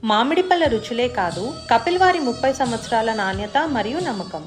మామిడి పళ్ళ రుచులే కాదు, కపిల్ వారి 30 సంవత్సరాల నాణ్యత మరియు నమ్మకం.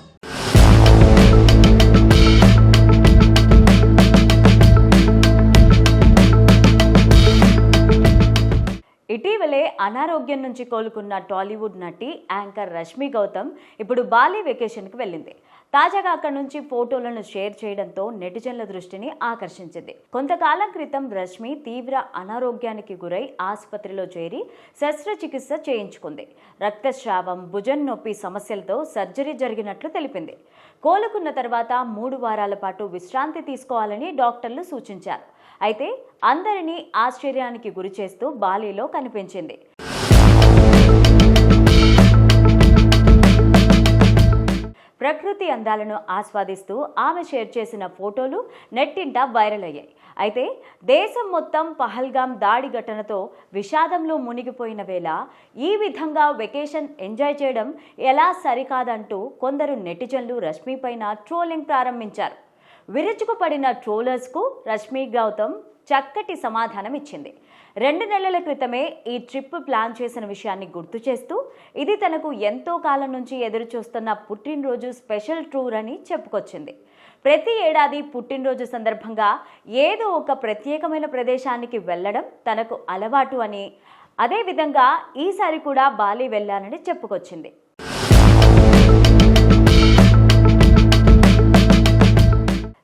ఇటీవలే అనారోగ్యం నుంచి కోలుకున్న టాలీవుడ్ నటి యాంకర్ రష్మి గౌతమ్ ఇప్పుడు బాలి వెకేషన్కి వెళ్ళింది. తాజాగా అక్కడి నుంచి ఫోటోలను షేర్ చేయడంతో నెటిజన్ల దృష్టిని ఆకర్షించింది. కొంతకాలం క్రితం రష్మి తీవ్ర అనారోగ్యానికి గురై ఆసుపత్రిలో చేరి శస్త్రచికిత్స చేయించుకుంది. రక్తస్రావం, భుజం నొప్పి సమస్యలతో సర్జరీ జరిగినట్లు తెలిపింది. కోలుకున్న తర్వాత 3 వారాల పాటు విశ్రాంతి తీసుకోవాలని డాక్టర్లు సూచించారు. అయితే అందరినీ ఆశ్చర్యానికి గురి చేస్తూ బాలీలో కనిపించింది. ప్రకృతి అందాలను ఆస్వాదిస్తూ ఆమె షేర్ చేసిన ఫోటోలు నెట్టింట వైరల్ అయ్యాయి. అయితే దేశం మొత్తం పహల్గామ్ దాడి ఘటనతో విషాదంలో మునిగిపోయిన వేళ ఈ విధంగా వెకేషన్ ఎంజాయ్ చేయడం ఎలా సరికాదంటూ కొందరు నెటిజన్లు రష్మి పైన ట్రోలింగ్ ప్రారంభించారు. విరుచుకుపడిన ట్రోలర్స్కు రష్మి గౌతమ్ చక్కటి సమాధానం ఇచ్చింది. 2 నెలల క్రితమే ఈ ట్రిప్ ప్లాన్ చేసిన విషయాన్ని గుర్తు చేస్తూ ఇది తనకు ఎంతో కాలం నుంచి ఎదురు చూస్తున్న పుట్టినరోజు స్పెషల్ టూర్ అని చెప్పుకొచ్చింది. ప్రతి ఏడాది పుట్టినరోజు సందర్భంగా ఏదో ఒక ప్రత్యేకమైన ప్రదేశానికి వెళ్ళడం తనకు అలవాటు అని, అదేవిధంగా ఈసారి కూడా బాలి వెళ్ళానని చెప్పుకొచ్చింది.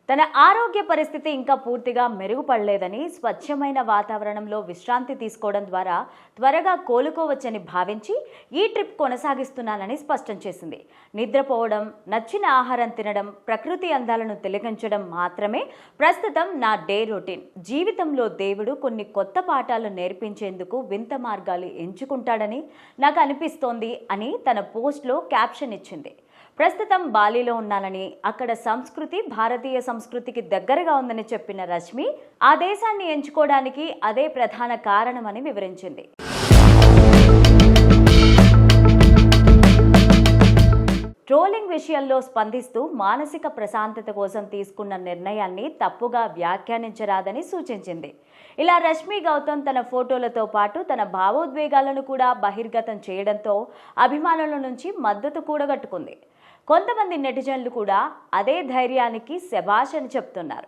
తన ఆరోగ్య పరిస్థితి ఇంకా పూర్తిగా మెరుగుపడలేదని, స్వచ్ఛమైన వాతావరణంలో విశ్రాంతి తీసుకోవడం ద్వారా త్వరగా కోలుకోవచ్చని భావించి ఈ ట్రిప్ కొనసాగిస్తున్నానని స్పష్టం చేసింది. నిద్రపోవడం, నచ్చిన ఆహారం తినడం, ప్రకృతి అందాలను తిలకించడం మాత్రమే ప్రస్తుతం నా డే రొటీన్. జీవితంలో దేవుడు కొన్ని కొత్త పాఠాలు నేర్పించేందుకు వింత మార్గాలు ఎంచుకుంటాడని నాకు అనిపిస్తోంది అని తన పోస్ట్లో క్యాప్షన్ ఇచ్చింది. ప్రస్తుతం బాలీలో ఉన్నానని, అక్కడ సంస్కృతి భారతీయ సంస్కృతికి దగ్గరగా ఉందని చెప్పిన రష్మి ఆ దేశాన్ని ఎంచుకోవడానికి అదే ప్రధాన కారణమని వివరించింది. ట్రోలింగ్ విషయంలో స్పందిస్తూ మానసిక ప్రశాంతత కోసం తీసుకున్న నిర్ణయాన్ని తప్పుగా వ్యాఖ్యానించరాదని సూచించింది. ఇలా రష్మి గౌతమ్ తన ఫోటోలతో పాటు తన భావోద్వేగాలను కూడా బహిర్గతం చేయడంతో అభిమానుల నుంచి మద్దతు కూడగట్టుకుంది. కొంతమంది నెటిజన్లు కూడా అదే ధైర్యానికి శభాష్ అని చెప్తున్నారు.